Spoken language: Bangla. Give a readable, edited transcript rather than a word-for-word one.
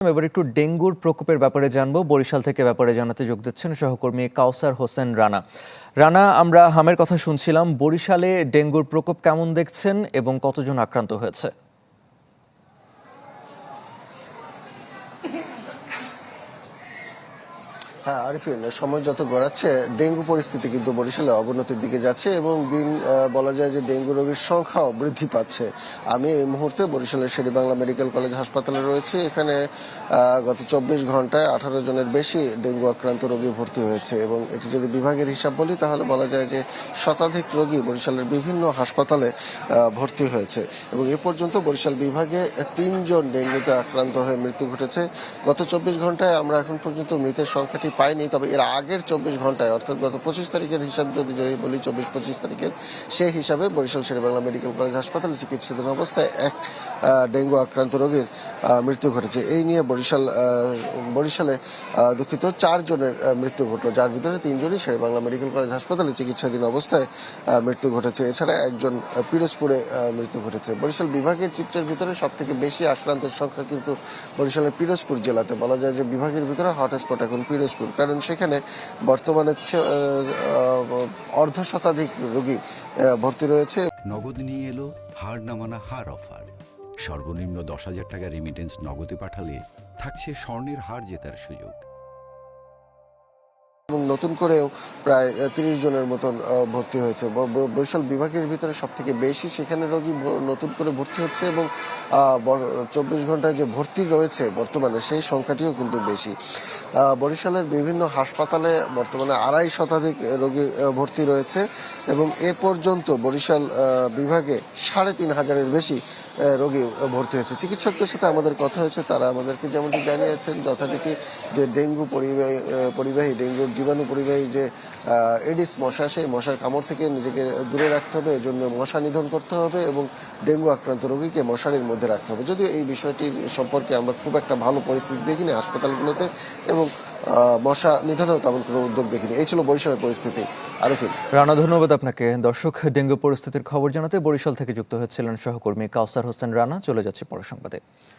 এবার একটু ডেঙ্গুর প্রকোপের ব্যাপারে জানবো। বরিশাল থেকে ব্যাপারে জানাতে যোগ দিচ্ছেন সহকর্মী কাউসার হোসেন রানা। রানা, আমরা হামের কথা শুনছিলাম, বরিশালে ডেঙ্গুর প্রকোপ কেমন দেখছেন এবং কতজন আক্রান্ত হয়েছে? হ্যাঁ আরিফিন, সময় যত গড়াচ্ছে ডেঙ্গু পরিস্থিতি কিন্তু বরিশালে অবনতির দিকে যাচ্ছে এবং দিন বলা যায় যে ডেঙ্গু রোগীর সংখ্যাও বৃদ্ধি পাচ্ছে। আমি এই মুহূর্তে বরিশালের শেরেবাংলা মেডিকেল কলেজ হাসপাতালে রয়েছি। এখানে গত 24 ঘন্টায় 18 জনের বেশি ডেঙ্গু আক্রান্ত রোগী ভর্তি হয়েছে এবং এটি যদি বিভাগের হিসাব বলি তাহলে বলা যায় যে শতাধিক রোগী বরিশালের বিভিন্ন হাসপাতালে ভর্তি হয়েছে এবং এ পর্যন্ত বরিশাল বিভাগে 3 জন ডেঙ্গুতে আক্রান্ত হয়ে মৃত্যু ঘটেছে। গত 24 ঘন্টায় আমরা এখন পর্যন্ত মৃতের সংখ্যাটি পাইনি, তবে এর আগের 24 ঘন্টায় অর্থাৎ গত 25 তারিখের হিসাব যদি বলি 24-25 তারিখের, সেই হিসাবে বরিশাল শেরেবাংলা মেডিকেল কলেজ হাসপাতালে চিকিৎসাধীন অবস্থায় এক ডেঙ্গু আক্রান্ত রোগীর মৃত্যু ঘটেছে। এই নিয়ে বরিশালে দুঃখিত 4 জনের মৃত্যু ঘটল, যার ভিতরে 3 জনই শেরেবাংলা মেডিকেল কলেজ হাসপাতালে চিকিৎসাধীন অবস্থায় মৃত্যু ঘটেছে। এছাড়া একজন পিরোজপুরে মৃত্যু ঘটেছে। বরিশাল বিভাগের চিত্রের ভিতরে সব থেকে বেশি আক্রান্তের সংখ্যা কিন্তু বরিশালের পিরোজপুর জেলাতে। বলা যায় যে বিভাগের ভিতরে হটস্পট এখন পিরোজপুর, কারণ সেখানে বর্তমানে অর্ধ শতাধিক রোগী ভর্তি রয়েছে। নগদ নিয়ে এলো হার নামানা হার অফার। সর্বনিম্ন 10,000 টাকা রেমিটেন্স নগদে পাঠালে থাকছে স্বর্ণের হার জেতার সুযোগ। এবং নতুন করেও প্রায় 30 জনের মতন ভর্তি হয়েছে। বরিশাল বিভাগের ভিতরে সব থেকে বেশি সেখানে রোগী নতুন করে ভর্তি হচ্ছে এবং 24 ঘন্টায় যে ভর্তি রয়েছে বর্তমানে সেই সংখ্যাটিও কিন্তু বেশি। বরিশালের বিভিন্ন হাসপাতালে বর্তমানে 2.5 শতাধিক রোগী ভর্তি রয়েছে এবং এ পর্যন্ত বরিশাল বিভাগে 3,500-এর বেশি রোগী ভর্তি হয়েছে। চিকিৎসকদের সাথে আমাদের কথা হয়েছে, তারা আমাদেরকে যেমনটি জানিয়েছেন যথারীতি যে ডেঙ্গু পরিবাহী ডেঙ্গুর জীবাণু পরিবাহী যে এডিস মশা, সেই মশার কামড় থেকে নিজেকে দূরে রাখতে হবে, এজন্য মশা নিধন করতে হবে এবং ডেঙ্গু আক্রান্ত রোগীকে মশারির মধ্যে রাখতে হবে। যদিও এই বিষয়টি সম্পর্কে আমরা খুব একটা ভালো পরিস্থিতি দেখিনি হাসপাতালগুলোতে এবং মশা নিধনেও তেমন কোনো উদ্যোগ দেখিনি। এই ছিল বরিশালের পরিস্থিতি। আরিফিন। রানা, ধন্যবাদ আপনাকে। দর্শক, ডেঙ্গু পরিস্থিতির খবর জানাতে বরিশাল থেকে যুক্ত হচ্ছিলেন সহকর্মী কাউসার হোসেন রানা। চলে যাচ্ছে পরের সংবাদে।